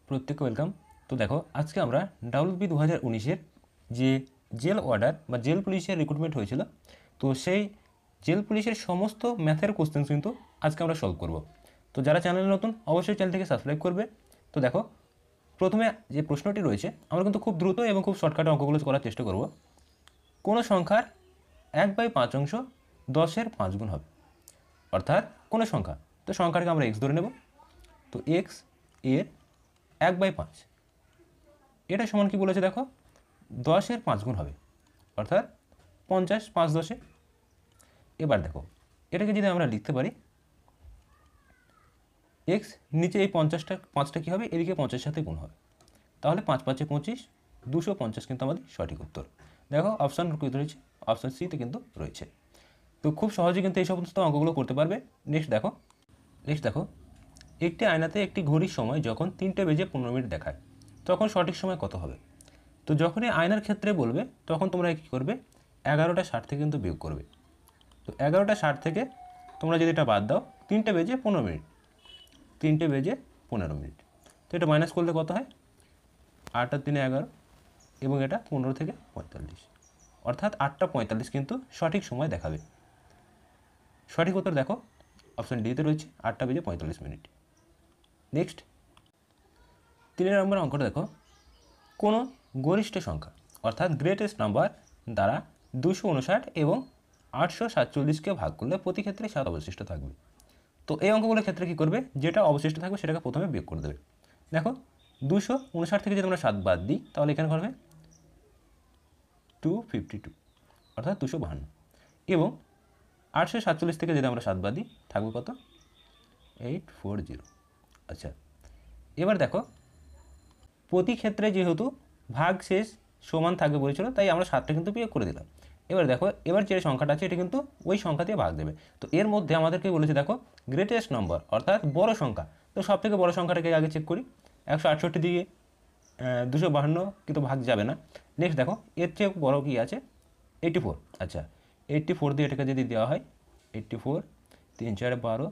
প্রত্যেককে ওয়েলকাম। তো দেখো আজকে আমরা ডাব্লিউবি 2019-এর যে জেল অর্ডার বা জেল পুলিশের রিক্রুটমেন্ট হয়েছিল, তো সেই জেল পুলিশের সমস্ত ম্যাথের কোশ্চেন কিন্তু আজকে আমরা সলভ করব। তো যারা চ্যানেলে নতুন অবশ্যই চ্যানেলটিকে সাবস্ক্রাইব করবে। তো দেখো প্রথমে যে প্রশ্নটি রয়েছে আমরা কিন্তু খুব দ্রুত এবং খুব শর্টকাটে অঙ্কগুলো করার চেষ্টা করব। কোনো সংখ্যার 1/5 অংশ 10-এর 5 গুণ হবে, অর্থাৎ কোনো সংখ্যা, তো সংখ্যাটাকে আমরা এক্স ধরে নেব। তো এক্স এর 1/5 এটা সমান কি বলেছে দেখো 10-এর 5 গুণ হবে, অর্থাৎ 50 5 10-এ। এবার দেখো এটাকে যদি আমরা লিখতে পারি এক্স, নিচে এই 50টা 5টা কী হবে, এদিকে 50-এর সাথে গুণ হবে, তাহলে 5 5-এ 25, 250 কিন্তু আমাদের সঠিক উত্তর। দেখো অপশান রয়েছে, অপশান সিতে কিন্তু রয়েছে। তো খুব সহজে কিন্তু এই সমস্ত অঙ্কগুলো করতে পারবে। নেক্সট দেখো একটি আয়নাতে একটি ঘড়ির সময় যখন 3:15 দেখায় তখন সঠিক সময় কত হবে। তো যখনই আয়নার ক্ষেত্রে বলবে তখন তোমরা কী করবে, 11টা 60 থেকে কিন্তু বিয়োগ করবে। তো 11টা 60 থেকে তোমরা যদি এটা বাদ দাও 3:15, তো এটা মাইনাস করলে কত হয়, 8 আর 3 11 এবং এটা 15 থেকে 45, অর্থাৎ 8টা 45 কিন্তু সঠিক সময় দেখাবে। সঠিক উত্তর দেখো অপশান ডিতে রয়েছে, 8:45। নেক্সট 3 নম্বর অঙ্কটা দেখো, কোনো গরিষ্ঠ সংখ্যা অর্থাৎ গ্রেটেস্ট নাম্বার দ্বারা 259 এবং 847কে ভাগ করলে প্রতি ক্ষেত্রে 7 অবশিষ্ট থাকবে। তো এই অঙ্কগুলোর ক্ষেত্রে কী করবে, যেটা অবশিষ্ট থাকবে সেটাকে প্রথমে বিয়োগ করে দেবে। দেখো 259 থেকে যদি আমরা 7 বাদ দিই তাহলে এখানে হবে 252, অর্থাৎ 252, এবং 847 থেকে যদি আমরা 7 বাদ দিই থাকবে কত, 840। আচ্ছা এবার দেখো প্রতি ক্ষেত্রে যেহেতু ভাগ শেষ সমান থাকবে বলেছিল, তাই আমরা 7টা কিন্তু বিয়োগ করে দিলাম। এবার দেখো এবার যে সংখ্যাটা আছে এটা কিন্তু ওই সংখ্যা দিয়ে ভাগ দেবে। তো এর মধ্যে আমাদেরকে বলেছে দেখো গ্রেটেস্ট নম্বর অর্থাৎ বড় সংখ্যা, তো সব থেকে বড় সংখ্যাটাকে আগে চেক করি। 168 দিয়ে 252 কিন্তু ভাগ যাবে না। নেক্সট দেখো এর চেয়ে বড় কী আছে, 84। আচ্ছা 84 দিয়ে এটাকে যদি দেওয়া হয় 84, 3 4 12,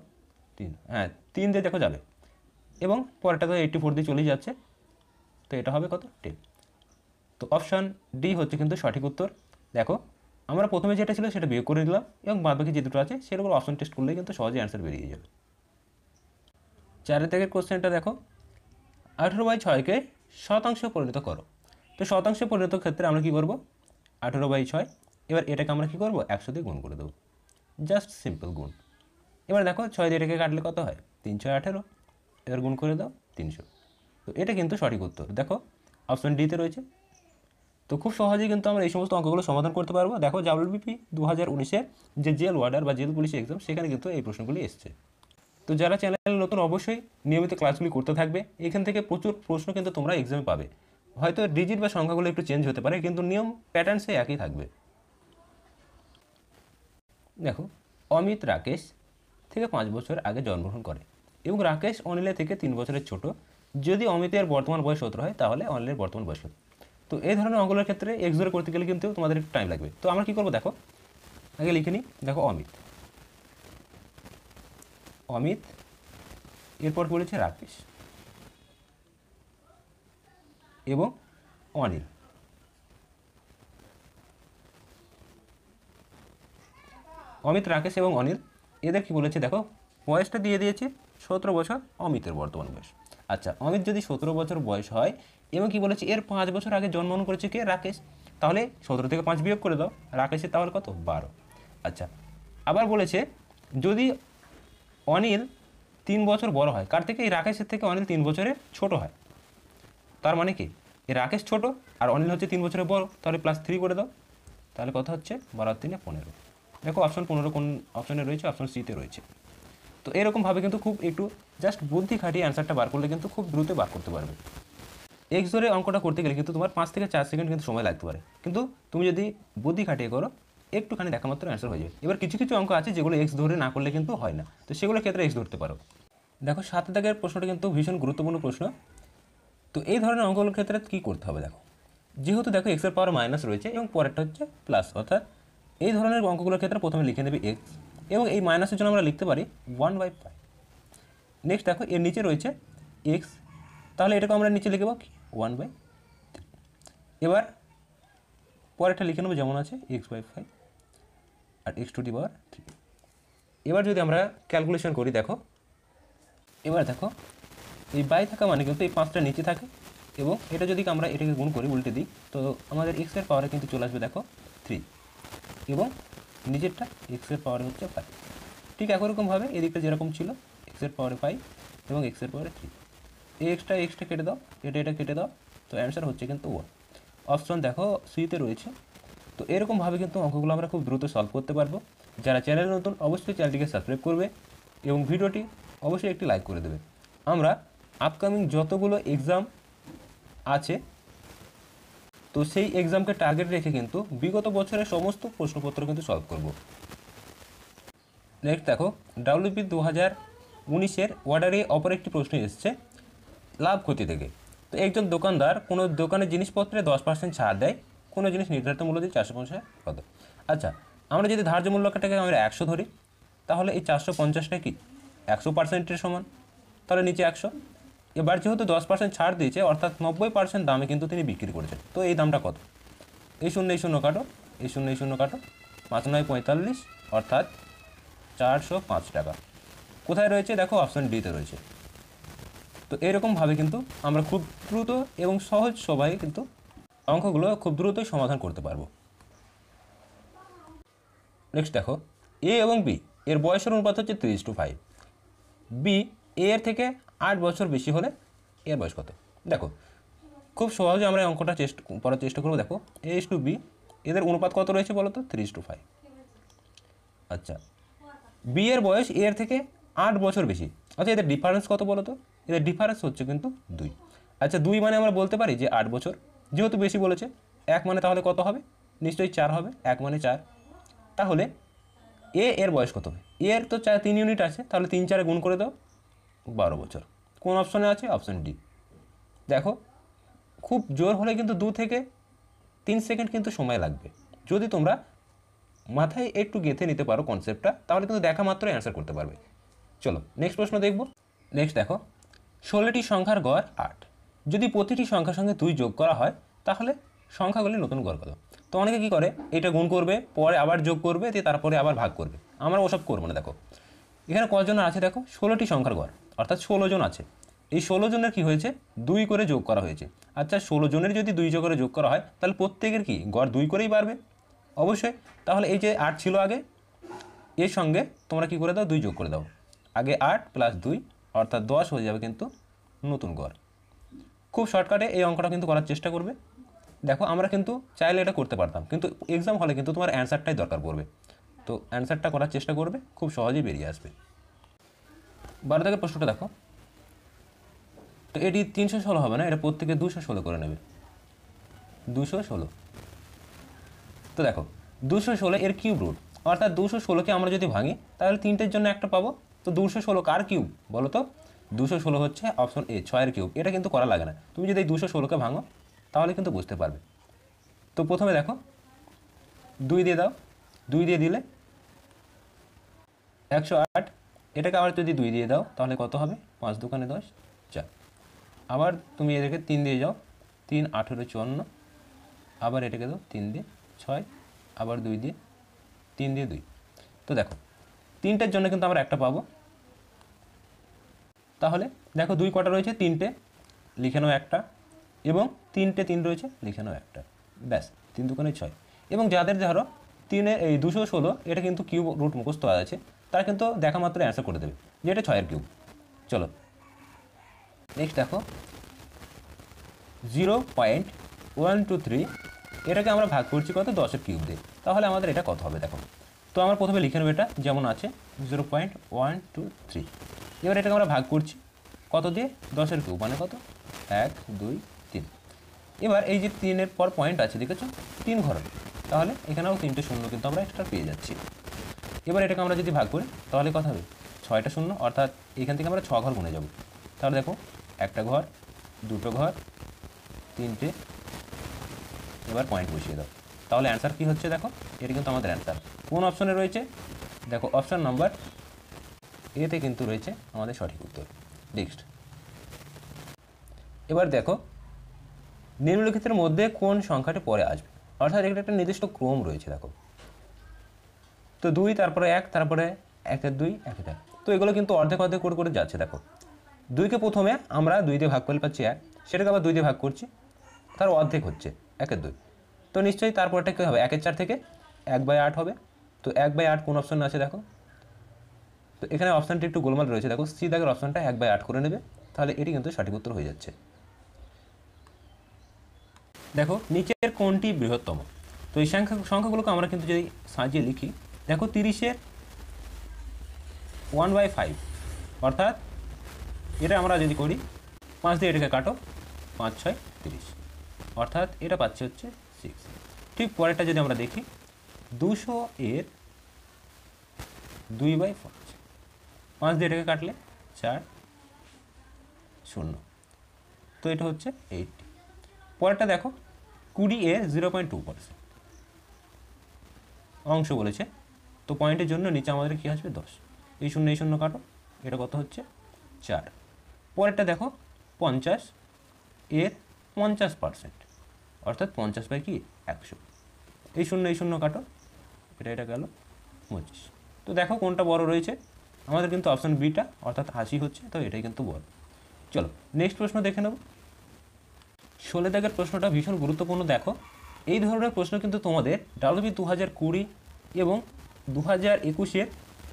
3, হ্যাঁ 3 দিয়ে দেখো যাবে, এবং পরেরটা তো 84 দিয়ে চলেই যাচ্ছে, তো এটা হবে কত, 10। তো অপশান ডি হচ্ছে কিন্তু সঠিক উত্তর। দেখো আমরা প্রথমে যেটা ছিল সেটা বিয়োগ করে দিলাম, এবং বাদবাকি যে দুটো আছে সেগুলো অপশান টেস্ট করলেই কিন্তু সহজে অ্যান্সার বেরিয়ে যাবে। 4 থেকে কোশ্চেনটা দেখো, 18/6কে শতাংশে পরিণত করো। তো শতাংশে পরিণত ক্ষেত্রে আমরা কী করবো, 18/6, এবার এটাকে আমরা কী করবো 100 দিয়ে গুণ করে দেবো, জাস্ট সিম্পল গুণ। এবার দেখো 6 দিয়ে এটাকে কাটলে কত হয়, 3 6 18, এবার গুণ করে দাও 300। তো এটা কিন্তু সঠিক উত্তর, দেখো অপশান ডিতে রয়েছে। তো খুব সহজেই কিন্তু আমরা এই সমস্ত অঙ্কগুলো সমাধান করতে পারবো। দেখো ডাব্লিউবিপি 2019-এর যে জেল ওয়ার্ডার বা জেল পুলিশ এক্সাম, সেখানে কিন্তু এই প্রশ্নগুলি এসছে। তো যারা চ্যানেল নতুন অবশ্যই নিয়মিত ক্লাসগুলি করতে থাকবে, এখান থেকে প্রচুর প্রশ্ন কিন্তু তোমরা এক্সামে পাবে। হয়তো ডিজিট বা সংখ্যাগুলো একটু চেঞ্জ হতে পারে, কিন্তু নিয়ম প্যাটার্ন সে একই থাকবে। দেখো অমিত রাকেশ থেকে 5 বছর আগে জন্মগ্রহণ করে এবং রাকেশ অনিলের থেকে 3 বছরের ছোট। যদি অমিতের বর্তমান বয়স 17 হয় তাহলে অনিলের বর্তমান বয়স কত। তো এই ধরনের অঙ্কগুলোর ক্ষেত্রে এক্স ধরে করতে গেলে কিন্তু তোমাদের একটু টাইম লাগবে। তো আমরা কী করবো, দেখো আগে লিখে নিই। দেখো অমিত, এরপর বলেছে রাকেশ এবং অনিল। অমিত রাকেশ এবং অনিল এদের কি বলেছে, দেখো বয়সটা দিয়ে দিয়েছে 17 বছর অমিতের বর্তমান বয়স। আচ্ছা অমিত যদি 17 বছর বয়স হয় এবং কি বলেছে এর 5 বছর আগে জন্মগ্রহণ করেছে কে, রাকেশ, তাহলে 17 থেকে 5 বিয়োগ করে দাও, রাকেশের তাহলে কত, 12। আচ্ছা আবার বলেছে যদি অনিল 3 বছর বড় হয়, কার থেকে, এই রাকেশের থেকে অনিল 3 বছরের ছোট হয়, তার মানে কি এই রাকেশ ছোট আর অনিল হচ্ছে 3 বছরের বড়, তাহলে +3 করে দাও, তাহলে কত হচ্ছে 12 3 15। দেখো অপশান 15 কোন অপশানে রয়েছে, অপশান সিতে রয়েছে। তো এরকমভাবে কিন্তু খুব একটু জাস্ট বুদ্ধি খাটিয়ে অ্যান্সারটা বার করলে কিন্তু খুব দ্রুত বার করতে পারবে। এক্স ধরে অঙ্কটা করতে গেলে কিন্তু তোমার 5 থেকে 4 সেকেন্ড কিন্তু সময় লাগতে পারে, কিন্তু তুমি যদি বুদ্ধি খাটিয়ে করো একটুখানি দেখা মাত্র অ্যান্সার হয়ে যাবে। এবার কিছু কিছু অঙ্ক আছে যেগুলো এক্স ধরে না করলে কিন্তু হয় না, তো সেগুলোর ক্ষেত্রে এক্স ধরতে পারো। দেখো 7 দাগের প্রশ্নটা কিন্তু ভীষণ গুরুত্বপূর্ণ প্রশ্ন। তো এই ধরনের অঙ্কগুলোর ক্ষেত্রে কী করতে হবে, দেখো যেহেতু দেখো এক্সের পাওয়ার মাইনাস রয়েছে এবং পরেরটা হচ্ছে প্লাস, অর্থাৎ এই ধরনের অঙ্কগুলোর ক্ষেত্রে প্রথমে লিখে নেবে এক্স, এবং এই মাইনাসের জন্য আমরা লিখতে পারি 1/5। নেক্সট দেখো এর নিচে রয়েছে এক্স, তাহলে এটাকে আমরা নিচে লিখে কি 1/3। এবার পরেরটা লিখে নেবো যেমন আছে x/5 আর x⁻3। এবার যদি আমরা ক্যালকুলেশন করি দেখো, এবার দেখো এই বাই থাকা মানে কিন্তু এই 5টা নিচে থাকে, এবং এটা যদি আমরা এটাকে গুণ করি উল্টে দিই, তো আমাদের এক্সের পাওয়ারে কিন্তু চলে আসবে দেখো 3, এবং নিচেরটা এক্সের পাওয়ারে হচ্ছে 5। ঠিক একরকমভাবে এদিকটা যেরকম ছিল এক্সের পাওয়ারে 5 এবং এক্সের পাওয়ারে 3, এই এক্সট্রা কেটে দাও, এটা কেটে দাও, তো অ্যান্সার হচ্ছে কিন্তু 1। অপশন দেখো সিতে রয়েছে। তো এরকমভাবে কিন্তু অঙ্কগুলো আমরা খুব দ্রুত সলভ করতে পারবো। যারা চ্যানেল নতুন অবশ্যই চ্যানেলটিকে সাবস্ক্রাইব করবে এবং ভিডিওটি অবশ্যই একটি লাইক করে দেবে। আমরা আপকামিং যতগুলো এক্সাম আছে তো সেই এক্সামকে টার্গেট রেখে কিন্তু বিগত বছরের সমস্ত প্রশ্নপত্র কিন্তু সলভ করব। নেক্সট দেখো WP 2019-এর অর্ডারে অপর একটি প্রশ্ন এসেছে লাভ ক্ষতি থেকে। তো একজন দোকানদার কোনো দোকানের জিনিসপত্রে 10% ছাড় দেয়, কোনো জিনিস নির্ধারিত মূল্য দিয়ে 450 কত। আচ্ছা, আমরা যদি ধার্য মূল্যটাকে আমরা 100 ধরি, তাহলে এই 450টা কি 100%-এর সমান, তাহলে নিচে 100। এবার যেহেতু 10% ছাড় দিয়েছে অর্থাৎ 90% দামে কিন্তু তিনি বিক্রি করেছেন, তো এই দামটা কত। এই শূন্য কাটো, এই শূন্য কাটো, 5 9 45 অর্থাৎ 405 টাকা। কোথায় রয়েছে দেখো অপশান ডিতে রয়েছে। তো এরকমভাবে কিন্তু আমরা খুব দ্রুত এবং সহজ সবাই কিন্তু অঙ্কগুলো খুব দ্রুতই সমাধান করতে পারবো। নেক্সট দেখো এ এবং বি এর বয়সের অনুপাত হচ্ছে 3:5। বি এর থেকে 8 বছর বেশি হলে এর বয়স কত। দেখো খুব সহজে আমরা অঙ্কটা করার চেষ্টা করবো। দেখো A/B এদের অনুপাত কত রয়েছে বলো তো 3:5। আচ্ছা, বি এর বয়স এর থেকে 8 বছর বেশি, আচ্ছা এদের ডিফারেন্স কত বলো তো। এদের ডিফারেন্স হচ্ছে কিন্তু 2। আচ্ছা 2 মানে আমরা বলতে পারি যে 8 বছর, যেহেতু বেশি বলেছে। 1 মানে তাহলে কত হবে, নিশ্চয়ই 4 হবে, 1 মানে 4। তাহলে এর বয়স কত হবে, এর তো 3 ইউনিট আছে, তাহলে 3 4 গুণ করে দাও, 12 বছর। কোন অপশনে আছে, অপশন ডি। দেখো খুব জোর হলে কিন্তু 2 থেকে 3 সেকেন্ড কিন্তু সময় লাগবে, যদি তোমরা মাথায় একটু গেঁথে নিতে পারো কনসেপ্টটা, তাহলে কিন্তু দেখা মাত্র অ্যান্সার করতে পারবে। চলো নেক্সট প্রশ্ন দেখব। নেক্সট দেখো 16টি সংখ্যার গড় 8, যদি প্রতিটি সংখ্যার সঙ্গে 2 যোগ করা হয় তাহলে সংখ্যাগুলি নতুন গড় কত। তো অনেকে কী করে, এটা গুণ করবে, পরে আবার যোগ করবে, দিয়ে তারপরে আবার ভাগ করবে। আমরা ওসব করবো না। দেখো এখানে কজন আছে, দেখো 16টি সংখ্যার গড় অর্থাৎ 16 জন আছে। এই 16 জনের কী হয়েছে, 2 করে যোগ করা হয়েছে। আচ্ছা 16 জনের যদি 2 করে যোগ করা হয় তাহলে প্রত্যেকের কি গড় 2 করেই বাড়বে অবশ্যই। তাহলে এই যে 8 ছিল আগে, এর সঙ্গে তোমরা কি করে দাও, 2 যোগ করে দাও। আগে 8 + 2 অর্থাৎ 10 হয়ে যাবে কিন্তু নতুন গড়। খুব শর্টকাটে এই অঙ্কটা কিন্তু করার চেষ্টা করবে। দেখো আমরা কিন্তু চাইলে এটা করতে পারতাম, কিন্তু এক্সাম হলে কিন্তু তোমার অ্যান্সারটাই দরকার পড়বে। তো অ্যান্সারটা করার চেষ্টা করবে, খুব সহজেই বেরিয়ে আসবে। 12 থেকে প্রশ্নটা দেখো। তো এটি 316 হবে না, এটা প্রত্যেকে 216 করে নেবে, 216। তো দেখো 216 এর কিউব রুট, অর্থাৎ 216কে আমরা যদি ভাঙি তাহলে 3টের জন্য একটা পাবো। তো 216 কার কিউব বলো তো, 216 হচ্ছে অপশন এ 6 এর কিউব। এটা কিন্তু করা লাগে না, তুমি যদি এই 216কে ভাঙো তাহলে কিন্তু বুঝতে পারবে। তো প্রথমে দেখো 2 দিয়ে দাও, 2 দিয়ে দিলে 108। এটাকে আবার যদি 2 দিয়ে দাও তাহলে কত হবে, 5 দোকানে 10 4। আবার তুমি এটাকে 3 দিয়ে যাও, 3 18 54। আবার এটাকে দাও 3 দিয়ে 6, আবার 2 দিয়ে 3 দিয়ে 2। তো দেখো 3টের জন্য কিন্তু আমরা একটা পাবো। তাহলে দেখো 2 কটা রয়েছে, 3টে, লিখে নাও একটা, এবং 3টে 3 রয়েছে, লিখে নাও একটা, ব্যাস 3 দোকানে 6। এবং যাদের ধরো 3-এর এই 216 এটা কিন্তু কিউব রুট মুখস্থ আছে, তারা কিন্তু দেখা মাত্র অ্যান্সার করে দেবে যে এটা 6 এর কিউব। চলো নেক্সট দেখো 0.123, এটাকে আমরা ভাগ করছি কত, 10-এর কিউব দিয়ে, তাহলে আমাদের এটা কত হবে দেখো। তো আমরা প্রথমে লিখে নেব এটা যেমন আছে 0.123। এবার এটাকে আমরা ভাগ করছি কত দিয়ে, 10-এর কিউব মানে কত, 1 2 3। এবার এই যে 3-এর পর পয়েন্ট আছে দেখেছো 3 ঘর, তাহলে এখানেও 3টে শূন্য কিন্তু আমরা এক্সট্রা পেয়ে যাচ্ছি। এবার এটাকে আমরা যদি ভাগ করি তাহলে কত হবে, 6টা শূন্য, অর্থাৎ এখান থেকে আমরা 6 ঘর গুনে যাব। তাহলে দেখো একটা ঘর, দুটো ঘর, 3টে, এবার পয়েন্ট বসিয়ে দাও। তাহলে অ্যান্সার কী হচ্ছে দেখো, এটা কিন্তু আমাদের অ্যান্সার কোন অপশনে রয়েছে, দেখো অপশান নাম্বার এতে কিন্তু রয়েছে আমাদের সঠিক উত্তর। নেক্সট এবার দেখো নিম্নলিখিতের মধ্যে কোন সংখ্যাটি পরে আসবে, অর্থাৎ এখানে একটা নির্দিষ্ট ক্রম রয়েছে। দেখো তো 2, তারপরে 1, তারপরে 1-এর 2, 1-এর 1। তো এগুলো কিন্তু অর্ধেক অর্ধেক করে করে যাচ্ছে। দেখো 2কে প্রথমে আমরা 2 দিয়ে ভাগ করলে পাচ্ছি 1, সেটাকে আবার 2 দিয়ে ভাগ করছি, তার অর্ধেক হচ্ছে 1-এর 2। তো নিশ্চয়ই তারপরটা কী হবে, 1-এর 4 থেকে 1/8 হবে। তো 1/8 কোন অপশন আছে দেখো, তো এখানে অপশানটি একটু গোলমাল রয়েছে। দেখো সি দাগের অপশানটা 1/8 করে নেবে, তাহলে এটি কিন্তু সঠিক উত্তর হয়ে যাচ্ছে। দেখো নিচের কোনটি বৃহত্তম, তো এই সংখ্যাগুলোকে আমরা কিন্তু যদি সাজিয়ে লিখি, দেখো 30-এর 1/5, অর্থাৎ এটা আমরা যদি করি 5 দিয়ে এটাকে কাটো, 5 6 30, অর্থাৎ এটা পাচ্ছে হচ্ছে 6। ঠিক পরেরটা যদি আমরা দেখি 200-এর 2/5, 5 দিয়ে এটাকে কাটলে 4 0, তো এটা হচ্ছে 80। পরেরটা দেখো 20-এর 0.2% অংশ বলেছে, তো পয়েন্টের জন্য নিচে আমাদের কী আসবে 10, এই 0 কাটো, এটা কত হচ্ছে 4। পরেরটা দেখো 50-এর 50%, অর্থাৎ 50/100, এই 0 কাটো, এটা গেল 25। তো দেখো কোনটা বড় রয়েছে, আমাদের কিন্তু অপশান বিটা অর্থাৎ 80 হচ্ছে, তো এটাই কিন্তু বড়। চলো নেক্সট প্রশ্ন দেখে নেব। 16 দাগের প্রশ্নটা ভীষণ গুরুত্বপূর্ণ। দেখো এই ধরনের প্রশ্ন কিন্তু তোমাদের WB 2020 এবং 2021-এর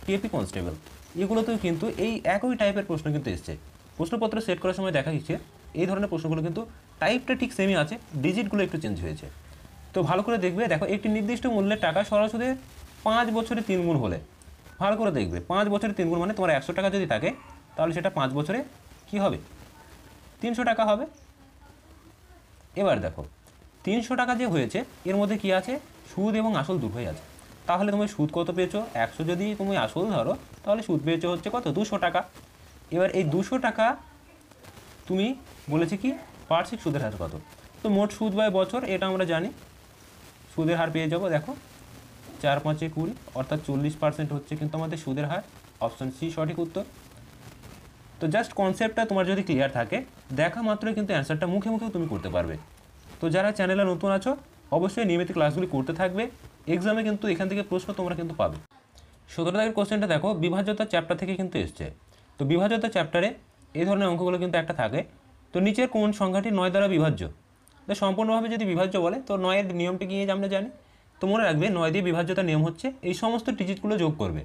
কেপি কনস্টেবল এগুলোতেও কিন্তু এই একই টাইপের প্রশ্ন কিন্তু এসছে। প্রশ্নপত্র সেট করার সময় দেখা গেছে এই ধরনের প্রশ্নগুলো কিন্তু টাইপটা ঠিক সেমই আছে, ডিজিটগুলো একটু চেঞ্জ হয়েছে। তো ভালো করে দেখবে, দেখো একটি নির্দিষ্ট মূল্যের টাকা সরাসরি 5 বছরে 3 গুণ হলে, ভালো করে দেখবে 5 বছরে 3 গুণ মানে তোমার 100 টাকা যদি থাকে তাহলে সেটা 5 বছরে কি হবে, 300 টাকা হবে। এবার দেখো 300 টাকা যে হয়েছে এর মধ্যে কি আছে, সুদ এবং আসল দুটোই আছে। তাহলে তুমি সুদ কত পেয়েছো, 100 যদি তুমি আসল ধরো তাহলে সুদ পেয়েছো হচ্ছে কত, 200 টাকা। এবার এই 200 টাকা তুমি বলেছে কি বার্ষিক সুদের হার কত, তো মোট সুদ বাই বছর এটা আমরা জানি, সুদের হার পেয়ে যাবো। দেখো 4 5 20, অর্থাৎ 40% হচ্ছে কিন্তু আমাদের সুদের হার, অপশান সি সঠিক উত্তর। তো জাস্ট কনসেপ্টটা তোমার যদি ক্লিয়ার থাকে, দেখা মাত্রই কিন্তু অ্যান্সারটা মুখে মুখেও তুমি করতে পারবে। তো যারা চ্যানেলে নতুন আছো অবশ্যই নিয়মিত ক্লাসগুলি করতে থাকবে, এক্সামে কিন্তু এখান থেকে প্রশ্ন তোমরা কিন্তু পাবে। 17 দাগের কোশ্চেনটা দেখো বিভাজ্যতা চ্যাপ্টার থেকে কিন্তু এসছে। তো বিভাজ্যতা চ্যাপ্টারে এই ধরনের অঙ্কগুলো কিন্তু একটা থাকে। তো নিচের কোন সংখ্যাটি 9 দ্বারা বিভাজ্য, তো সম্পূর্ণভাবে যদি বিভাজ্য বলে তো 9-এর নিয়মটি কি আমরা জানি। তো মনে রাখবে 9 দিয়ে বিভাজ্যতার নিয়ম হচ্ছে এই সমস্ত ডিজিটগুলো যোগ করবে,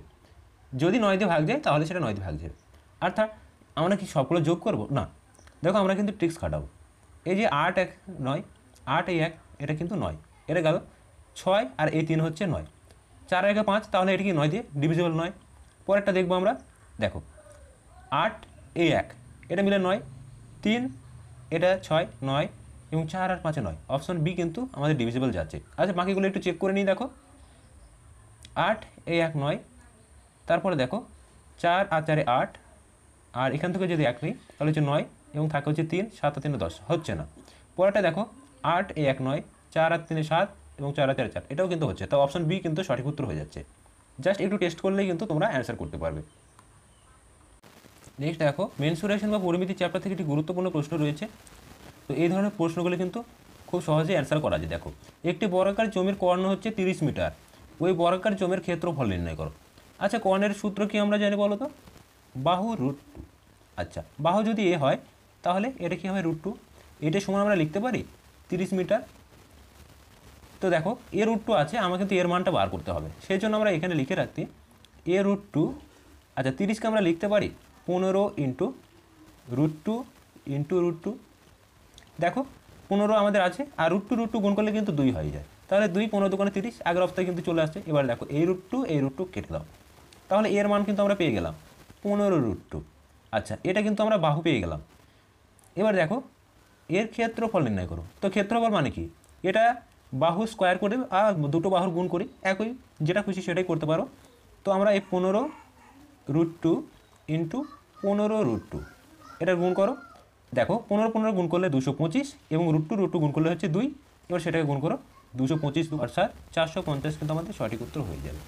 যদি 9 দিয়ে ভাগ যায় তাহলে সেটা 9 দিয়ে ভাগ যাবে। অর্থাৎ আমরা কি সবগুলো যোগ করব না, দেখো আমরা কিন্তু ট্রিক্স খাটাবো। এই যে 8 1 9, 8 এই 1 এটা কিন্তু 9, এটা গেল 6 আর এই 3 হচ্ছে 9, 4 1 5, তাহলে এটা কি 9 দিয়ে ডিভিজিবল নয়। পরেরটা দেখবো আমরা, দেখো 8 এই 1 এটা মিলে 9, 3 এটা 6 9 এবং 4 আর 5 9, অপশন বি কিন্তু আমাদের ডিভিজিবল যাচ্ছে। আচ্ছা বাকিগুলো একটু চেক করে নিই। দেখো 8 এই 1 9, তারপরে দেখো 4 আর 4 8, আর এখান থেকে যদি 1 নিই তাহলে হচ্ছে 9 এবং থাকে হচ্ছে 3, 7 আর 3 10, হচ্ছে না। পরেরটা দেখো 8 এই 1 9, 4 আর 3 7 এবং 4 আর 4 4, এটাও কিন্তু হচ্ছে, তো অপশন বি কিন্তু সঠিক উত্তর হয়ে যাচ্ছে। জাস্ট একটু টেস্ট করলেই কিন্তু তোমরা অ্যান্সার করতে পারবে। নেক্সট দেখো মেনসুরেশন বা পরিমিতি চ্যাপ্টার থেকে একটি গুরুত্বপূর্ণ প্রশ্ন রয়েছে। তো এই ধরনের প্রশ্নগুলো কিন্তু খুব সহজেই অ্যান্সার করা যায়। দেখো একটি বর্গাকার জমির কর্ণ হচ্ছে 30 মিটার, ওই বর্গাকার জমির ক্ষেত্রফল নির্ণয় করো। আচ্ছা কর্ণের সূত্র কি আমরা জানি বলো তো, বাহু √2। আচ্ছা বাহু যদি এ হয় তাহলে এটা কী হবে √2, এটা সমান আমরা লিখতে পারি 30 মিটার। তো দেখো এ √2 আছে, আমাকে কিন্তু এর মানটা বার করতে হবে, সেই জন্য আমরা এখানে লিখে রাখছি এ √2। আচ্ছা 30কে আমরা লিখতে পারি 15 ইন্টু √2 ইন্টু √2। দেখো 15 আমাদের আছে, আর √2 গুণ করলে কিন্তু 2 হয়ে যায়, তাহলে 2 15 2 30, আগের অবস্থায় কিন্তু চলে আসছে। এবার দেখো এই √2 কেটে দাও, তাহলে এর মান কিন্তু আমরা পেয়ে গেলাম 15 √2। আচ্ছা এটা কিন্তু আমরা বাহু পেয়ে গেলাম। এবার দেখো এর ক্ষেত্রফল নির্ণয় করো। তো ক্ষেত্রফল মানে কি, এটা বাহু স্কোয়ার করে আর দুটো বাহুর গুণ করি, একই যেটা খুশি সেটাই করতে পারো। তো আমরা এই 15 √2 ইন্টু 15 √2 এটা গুণ করো। দেখো 15 15 গুণ করলে 225 এবং √2 গুণ করলে হচ্ছে 2, এবার সেটাকে গুণ করো 225 2 আর 450 কিন্তু আমাদের সঠিক উত্তর হয়ে যাবে।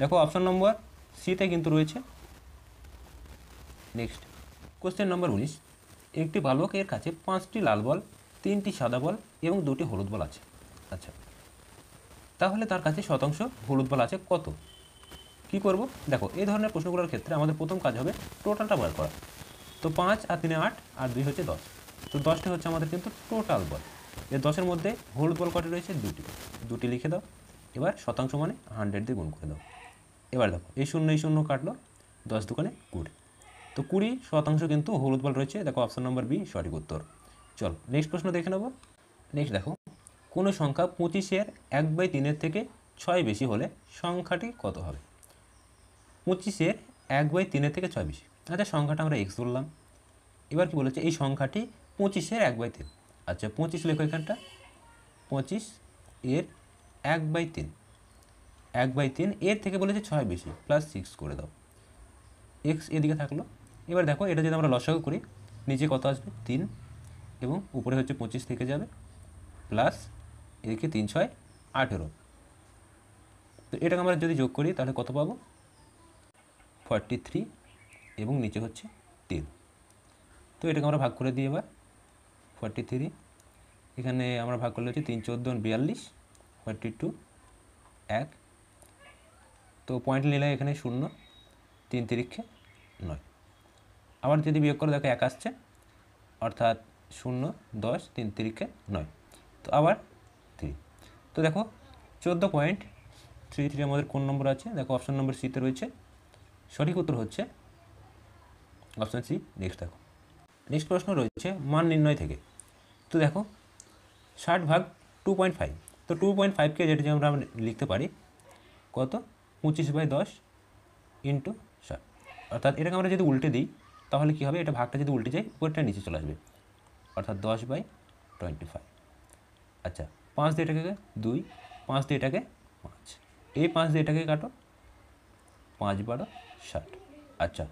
দেখো অপশন নম্বর সিতে কিন্তু রয়েছে। নেক্সট কোশ্চেন নম্বর 19, একটি বালকের কাছে 5টি লাল বল, 3টি সাদা বল এবং 2টি হলুদ বল আছে। আচ্ছা, তাহলে তার কাছে শতাংশ হলুদ বল আছে কত? কি করব? দেখো, এই ধরনের প্রশ্নগুলোর ক্ষেত্রে আমাদের প্রথম কাজ হবে টোটালটা বার করা। তো 5 আর 3 8 আর 2 হচ্ছে 10। তো 10টি হচ্ছে আমাদের কিন্তু টোটাল বল। এই 10-এর মধ্যে হলুদ বল কটি রয়েছে? 2টি লিখে দাও। এবার শতাংশ মানে 100 দিয়ে গুণ করে দাও। এবার দেখো, এই শূন্য কাটলো, 10 দুগুণে 20। তো 20% কিন্তু হলুদ বল রয়েছে। দেখো, অপশন নম্বর বি সঠিক উত্তর। চল নেক্সট প্রশ্ন দেখে নেব। নেক্সট দেখো, কোনো সংখ্যা 25-এর 1/3 থেকে 6 বেশি হলে সংখ্যাটি কত হবে? 25-এর 1/3 থেকে 6 বেশি। আচ্ছা, সংখ্যাটা আমরা এক্স ধরলাম। এবার কি বলেছে? এই সংখ্যাটি 25-এর 1/3। আচ্ছা, 25 লেখো এখানটা। 25-এর 1/3, 1/3 এর থেকে বলেছে 6 বেশি, +6 করে দাও। এক্স এদিকে থাকলো। এবার দেখো, এটা যদি আমরা লসাগু করি, নিচে কত আসবে? 3, এবং উপরে হচ্ছে 25 থেকে যাবে, প্লাস এদিকে 3 6 18। তো এটাকে আমরা যদি যোগ করি তাহলে কত পাবো? 43, এবং নিচে হচ্ছে 3। তো এটাকে আমরা ভাগ করে দিই এবার। 43 এখানে আমরা ভাগ করলে হচ্ছে 3 14 42, 42 1। তো পয়েন্ট নিলে এখানে 0, 3 তিরিক্ষে 9। আবার যদি বিয়োগ করে দেখো 1 আসছে, অর্থাৎ 0 10, 3 তিরিক্ষে 9। তো আবার 3। তো দেখো, 14.33 আমাদের কোন নম্বর আছে? দেখো, অপশন নম্বর সিতে রয়েছে। সঠিক উত্তর হচ্ছে অপশন সি। নেক্সট দেখো, নেক্সট প্রশ্ন রয়েছে মান নির্ণয় থেকে। তো দেখো, 60 ভাগ 2.5। তো 2.5কে যেটা যে আমরা লিখতে পারি কত? 25/10 ইন্টু 60। অর্থাৎ এটাকে আমরা যদি উল্টে দিই তাহলে কী হবে? এটা ভাগটা যদি উল্টে যায়, উপরটা নিচে চলে আসবে, অর্থাৎ 10/25। আচ্ছা, 5 দিয়ে এটাকে 2, 5 দিয়ে এটাকে 5, এই 5 দিয়ে এটাকে কাটো, 5 12 60। আচ্ছা,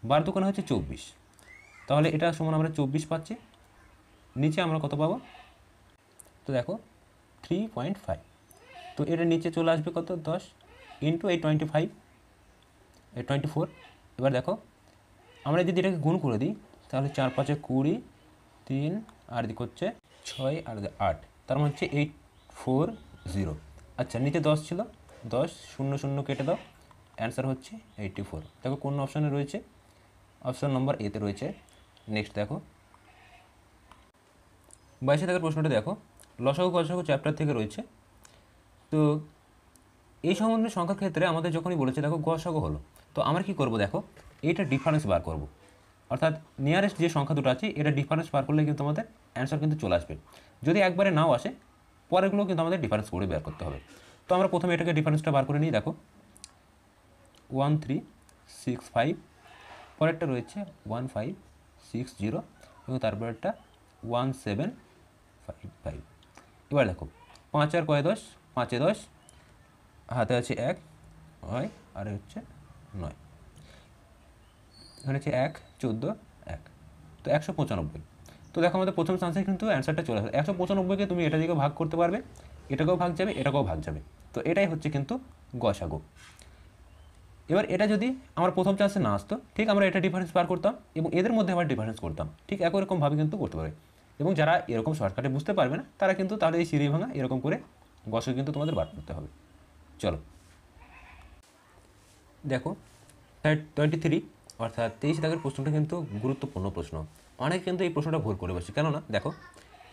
12 দুগুণে হচ্ছে 24। তাহলে এটা সমান আমরা 24 পাচ্ছি। নিচে আমরা কত পাবো? তো দেখো, 3.5। তো এটা নিচে চলে আসবে কত? 10 ইন্টু এই 25, এই 24। এবার দেখো, আমরা যদি এটাকে গুণ করে দিই তাহলে 4 5 20, 3 আর দিক হচ্ছে 6 আর 8, তার মানে হচ্ছে 840। আচ্ছা, নিচে 10 ছিল, 10 0 0 কেটে দাও, অ্যান্সার হচ্ছে 84। দেখো কোন অপশানে রয়েছে? অপশান নম্বর এতে রয়েছে। নেক্সট দেখো, 22 দাগের প্রশ্নটা দেখো, লসাগু গসাগু চ্যাপ্টার থেকে রয়েছে। তো এই সম্বন্ধে সংখ্যার ক্ষেত্রে আমাদের যখনই বলেছে দেখো গসাগু হলো, তো আমরা কি করব? দেখো, এইটা ডিফারেন্স বার করব। অর্থাৎ নিয়ারেস্ট যে সংখ্যা দুটো আছে এটা ডিফারেন্স বার করলে কিন্তু আমাদের অ্যান্সার কিন্তু চলে আসবে। যদি একবারে নাও আসে, পরেরগুলো কিন্তু আমাদের ডিফারেন্স করে বের করতে হবে। তো আমরা প্রথমে এটাকে ডিফারেন্সটা বার করে নিই। দেখো, 1365, পরেরটা রয়েছে 1560, এবং তারপরেরটা 1755। এবার দেখো, 5 আর কয় 10, 5 এ 10, হাতে আছে 1 হয়, আর হচ্ছে 9, এখানে হচ্ছে 1 14 1, তো 195। তো দেখো, আমাদের প্রথম চান্সে কিন্তু অ্যান্সারটা চলে আসে। 195কে তুমি এটা দিকেও ভাগ করতে পারবে, এটাকেও ভাগ যাবে, এটাকেও ভাগ যাবে। তো এটাই হচ্ছে কিন্তু গসাগু। এবার এটা যদি আমার প্রথম চান্সে না আসতো, ঠিক আমরা এটা ডিফারেন্স বার করতাম এবং এদের মধ্যে আবার ডিফারেন্স করতাম, ঠিক একই রকমভাবে কিন্তু করতে পারে। এবং যারা এরকম শর্টকাটে বুঝতে পারবে না তারা কিন্তু তাহলে এই সিঁড়ি ভাঙা এরকম করে গসাগু কিন্তু তোমাদের বার করতে হবে। চলো দেখো, 23 অর্থাৎ 23 দাগের প্রশ্নটা কিন্তু গুরুত্বপূর্ণ প্রশ্ন। অনেকে কিন্তু এই প্রশ্নটা ভুল করে বসে। কেননা দেখো,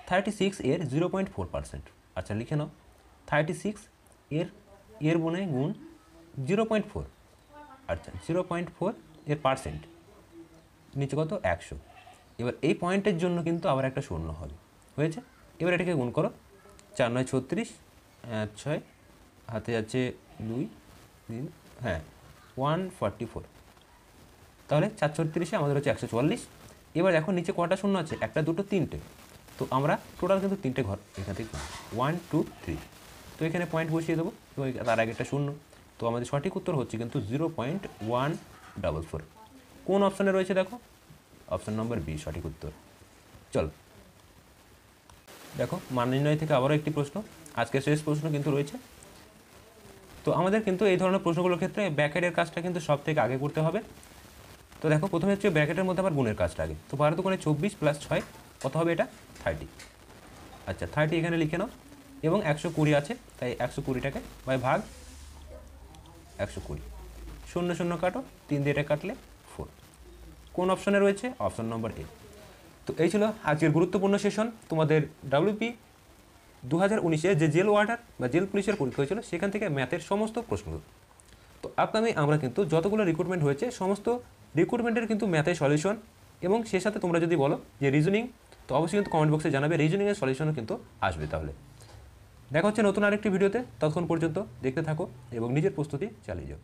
36 এর 0.4%। আচ্ছা, লিখে নাও, 36 এর বনে গুণ 0.4। আচ্ছা, 0.4 এর পার্সেন্ট, নিচে কত? 100। এবার এই পয়েন্টের জন্য কিন্তু আবার একটা শূন্য হবে, হয়েছে। এবার এটাকে গুণ করো, 4 9 36, 6 হাতে আছে 2 3, হ্যাঁ 144। তাহলে 4 আমাদের হচ্ছে 144। এবার দেখো নিচে কটা শূন্য আছে? একটা দুটো তিনটে। তো আমরা টোটাল কিন্তু তিনটে ঘর এখান থেকে 1 2 3। তো এখানে পয়েন্ট বসিয়ে দেবো, এবং তার আগে একটা শূন্য। তো আমাদের সঠিক উত্তর হচ্ছে কিন্তু 0.144। কোন অপশানে রয়েছে? দেখো, অপশান নম্বর বি সঠিক উত্তর। চল দেখো, মান নির্ণয় থেকে আবারও একটি প্রশ্ন, আজকের শেষ প্রশ্ন কিন্তু রয়েছে। তো আমাদের কিন্তু এই ধরনের প্রশ্নগুলোর ক্ষেত্রে ব্যাকআপের কাজটা কিন্তু সব থেকে আগে করতে হবে। তো দেখো প্রথমে হচ্ছে ব্র্যাকেটের মধ্যে আবার গুণের কাজটা আগে। তো 12 দুগুণে 24 প্লাস 6 কত হবে এটা 30। আচ্ছা 30 এখানে লিখে নাও এবং 120 আছে তাই 120টাকে বাই ভাগ 120, 0 0 কাটো, 3 দিয়ে এটা কাটলে 4। কোন অপশনে রয়েছে? অপশন নম্বর এ। তো এই ছিল আজকের গুরুত্বপূর্ণ সেশন। তোমাদের WP 2019-এ যে জেল ওয়ার্ডার বা জেল পুলিশের পরীক্ষা হয়েছিল সেখান থেকে ম্যাথের সমস্ত প্রশ্ন। তো আপকামিং আমরা কিন্তু যতগুলো রিক্রুটমেন্ট হয়েছে সমস্ত রিক্রুটমেন্টের কিন্তু ম্যাথের সলিউশন, এবং সে সাথে তোমরা যদি বলো যে রিজনিং, তো অবশ্যই কিন্তু কমেন্ট বক্সে জানাবে, রিজনিংয়ের সলিউশনও কিন্তু আসবে। তাহলে দেখা হচ্ছে নতুন আরেকটি ভিডিওতে, ততক্ষণ পর্যন্ত দেখতে থাকো এবং নিজের প্রস্তুতি চালিয়ে যাও।